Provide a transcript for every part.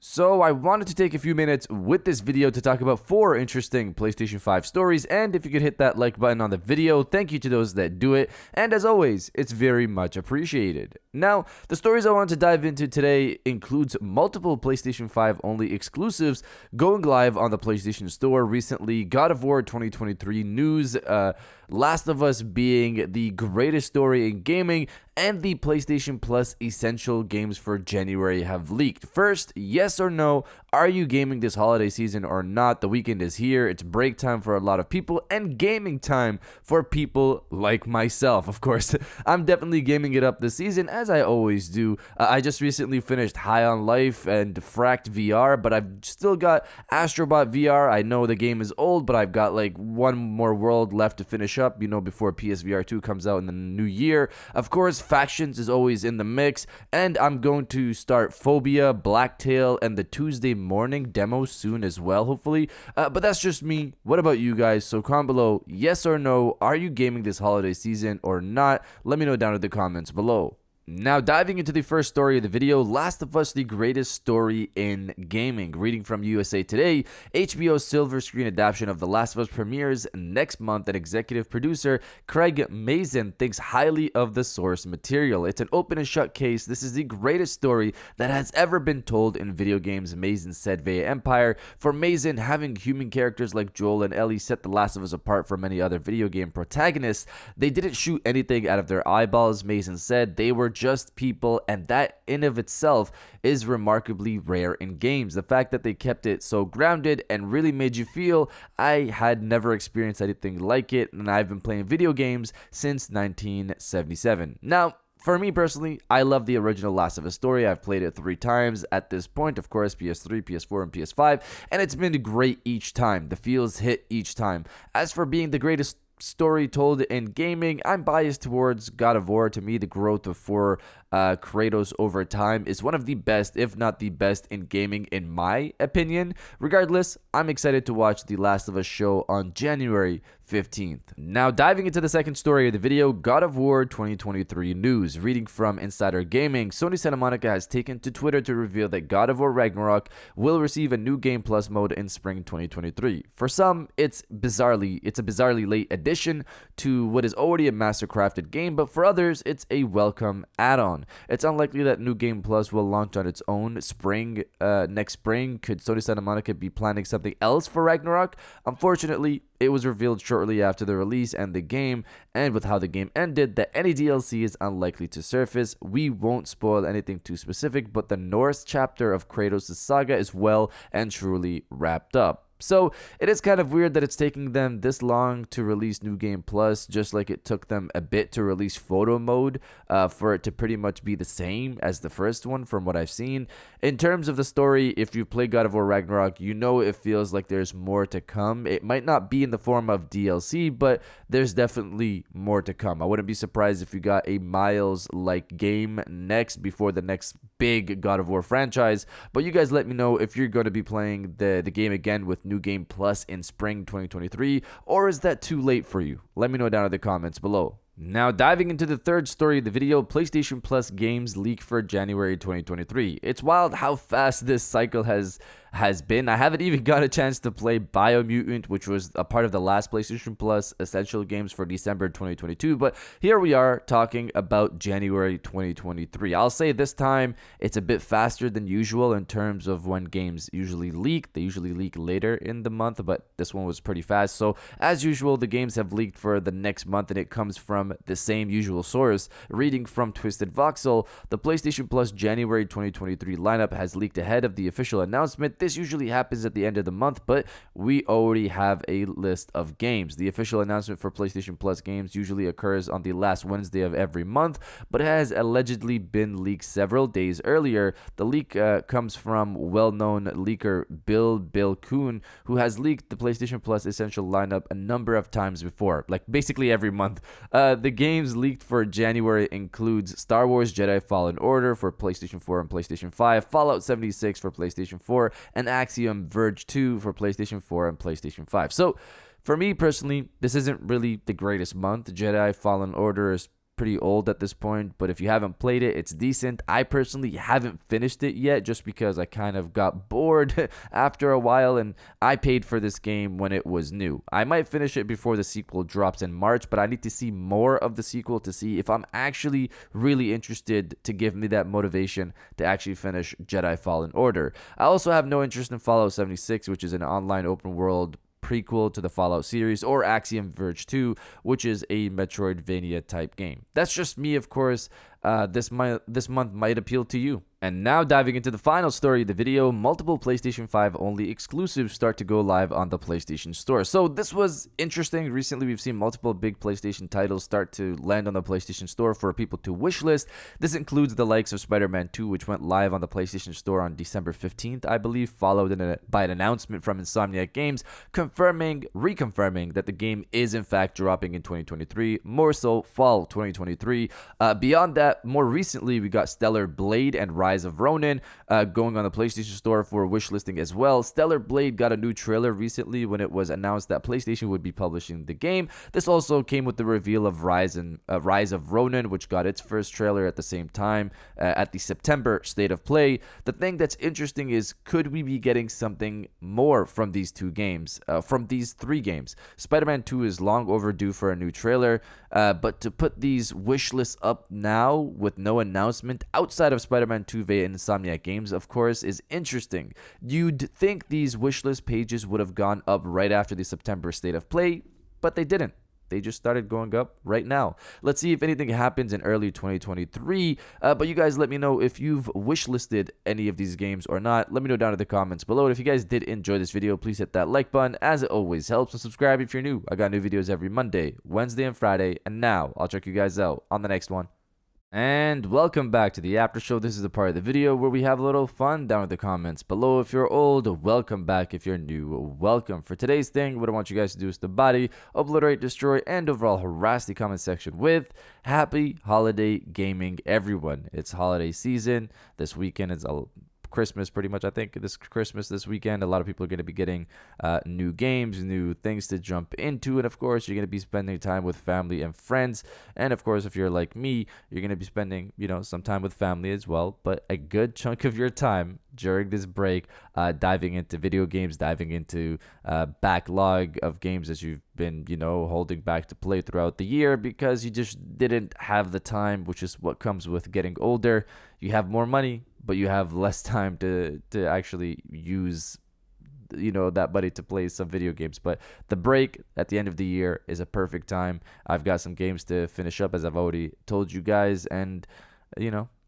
So I wanted to take a few minutes with this video to talk about 4 interesting PlayStation 5 stories, and if you could hit that like button on the video, thank you to those that do it, and as always, it's very much appreciated. Now, the stories I want to dive into today includes multiple PlayStation 5 only exclusives going live on the PlayStation Store recently, God of War 2023 news, Last of Us being the greatest story in gaming, and the PlayStation Plus Essential games for January have leaked. First, yes or no, are you gaming this holiday season or not? The weekend is here, it's break time for a lot of people, and gaming time for people like myself. Of course, I'm definitely gaming it up this season, as I always do. I just recently finished High on Life and Fracked VR, but I've still got Astrobot VR. I know the game is old, but I've got like one more world left to finish up, before PSVR 2 comes out in the new year. Of course, Factions is always in the mix, and I'm going to start Phobia, Blacktail, and the Tuesday morning demo soon as well, hopefully. But that's just me. What about you guys? So comment below, yes or no, are you gaming this holiday season or not? Let me know down in the comments below. Now, diving into the first story of the video, Last of Us, the greatest story in gaming. Reading from USA Today, HBO's silver screen adaptation of The Last of Us premieres next month, and executive producer Craig Mazin thinks highly of the source material. It's an open and shut case. This is the greatest story that has ever been told in video games, Mazin said via Empire. For Mazin, having human characters like Joel and Ellie set The Last of Us apart from many other video game protagonists. They didn't shoot anything out of their eyeballs, Mazin said. They were just people, and that in of itself is remarkably rare in games. The fact that they kept it so grounded and really made you feel I had never experienced anything like it, and I've been playing video games since 1977. Now, for me personally, I love the original Last of Us story. I've played it 3 times at this point, of course, PS3, PS4, and PS5, and it's been great each time. The feels hit each time. As for being the greatest story told in gaming, I'm biased towards God of War. To me, the growth of Kratos over time is one of the best, if not the best, in gaming, in my opinion. Regardless, I'm excited to watch The Last of Us show on January 15th. Now, diving into the second story of the video, God of War 2023 news. Reading from Insider Gaming, Sony Santa Monica has taken to Twitter to reveal that God of War Ragnarok will receive a new Game Plus mode in spring 2023. For some, it's a bizarrely late addition to what is already a master-crafted game, but for others, it's a welcome add-on. It's unlikely that New Game Plus will launch on its own next spring. Could Sony Santa Monica be planning something else for Ragnarok? Unfortunately, it was revealed shortly after the release and the game, and with how the game ended, that any DLC is unlikely to surface. We won't spoil anything too specific, but the Norse chapter of Kratos' saga is well and truly wrapped up. So it is kind of weird that it's taking them this long to release New Game Plus, just like it took them a bit to release Photo Mode, for it to pretty much be the same as the first one from what I've seen. In terms of the story, if you play God of War Ragnarok, you know it feels like there's more to come. It might not be in the form of DLC, but there's definitely more to come. I wouldn't be surprised if you got a Miles-like game next before the next big God of War franchise. But you guys let me know if you're going to be playing the game again with New Game Plus in spring 2023, or is that too late for you? Let me know down in the comments below. Now, diving into the third story of the video, PlayStation Plus games leak for January 2023. It's wild how fast this cycle has been. I haven't even got a chance to play Biomutant, which was a part of the last PlayStation Plus Essential games for December 2022, but here we are talking about January 2023. I'll say this time it's a bit faster than usual in terms of when games usually leak. They usually leak later in the month, but this one was pretty fast. So as usual, the games have leaked for the next month, and it comes from the same usual source. Reading from Twisted Voxel, the PlayStation Plus January 2023 lineup has leaked ahead of the official announcement. This usually happens at the end of the month, but we already have a list of games. The official announcement for PlayStation Plus games usually occurs on the last Wednesday of every month, but has allegedly been leaked several days earlier. The leak comes from well-known leaker Bill Kuhn, who has leaked the PlayStation Plus Essential lineup a number of times before, like basically every month. The games leaked for January includes Star Wars Jedi Fallen Order for PlayStation 4 and PlayStation 5, Fallout 76 for PlayStation 4, and Axiom Verge 2 for PlayStation 4 and PlayStation 5. So, for me personally, this isn't really the greatest month. Jedi Fallen Order is pretty old at this point, but if you haven't played it, it's decent. I personally haven't finished it yet just because I kind of got bored after a while, and I paid for this game when it was new. I might finish it before the sequel drops in March, but I need to see more of the sequel to see if I'm actually really interested to give me that motivation to actually finish Jedi Fallen Order. I also have no interest in Fallout 76, which is an online open world prequel to the Fallout series, or Axiom Verge 2, which is a Metroidvania type game. That's just me, of course. This month might appeal to you. And now diving into the final story of the video, multiple PlayStation 5 only exclusives start to go live on the PlayStation Store. So this was interesting. Recently, we've seen multiple big PlayStation titles start to land on the PlayStation Store for people to wishlist. This includes the likes of Spiderman 2, which went live on the PlayStation Store on December 15th, I believe, followed by an announcement from Insomniac Games reconfirming that the game is in fact dropping in 2023, more so fall 2023. Beyond that, more recently, we got Stellar Blade and Rise of Ronin going on the PlayStation Store for wishlisting as well. Stellar Blade got a new trailer recently when it was announced that PlayStation would be publishing the game. This also came with the reveal of Rise of Ronin, which got its first trailer at the same time at the September State of Play. The thing that's interesting is, could we be getting something more from these two games, from these three games? Spider-Man 2 is long overdue for a new trailer, but to put these wish lists up now with no announcement outside of Spider-Man 2 via Insomniac Games, of course, is interesting. You'd think these wishlist pages would have gone up right after the September State of Play, but they didn't. They just started going up right now. Let's see if anything happens in early 2023. But you guys let me know if you've wishlisted any of these games or not. Let me know down in the comments below. And if you guys did enjoy this video, please hit that like button, as it always helps. And subscribe if you're new. I got new videos every Monday, Wednesday, and Friday. And now I'll check you guys out on the next one. And welcome back to the after show. This is the part of the video where we have a little fun down in the comments below. If you're old, welcome back. If you're new, welcome. For today's thing, what I want you guys to do is to body, obliterate, destroy, and overall harass the comment section with happy holiday gaming, everyone. It's holiday season. This weekend is Christmas, pretty much. I think this weekend, a lot of people are going to be getting new games, new things to jump into, and of course you're going to be spending time with family and friends. And of course, if you're like me, you're going to be spending some time with family as well, but a good chunk of your time during this break diving into video games, diving into backlog of games that you've been holding back to play throughout the year because you just didn't have the time, which is what comes with getting older. You have more money, but you have less time to actually use that money to play some video games. But the break at the end of the year is a perfect time. I've got some games to finish up, as I've already told you guys, and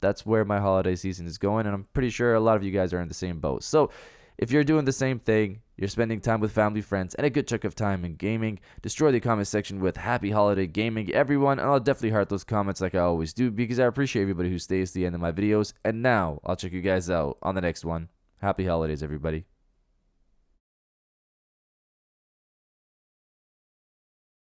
that's where my holiday season is going, and I'm pretty sure a lot of you guys are in the same boat. So if you're doing the same thing, you're spending time with family, friends, and a good chunk of time in gaming, destroy the comment section with happy holiday gaming, everyone. And I'll definitely heart those comments like I always do, because I appreciate everybody who stays to the end of my videos. And now I'll check you guys out on the next one. Happy holidays, everybody.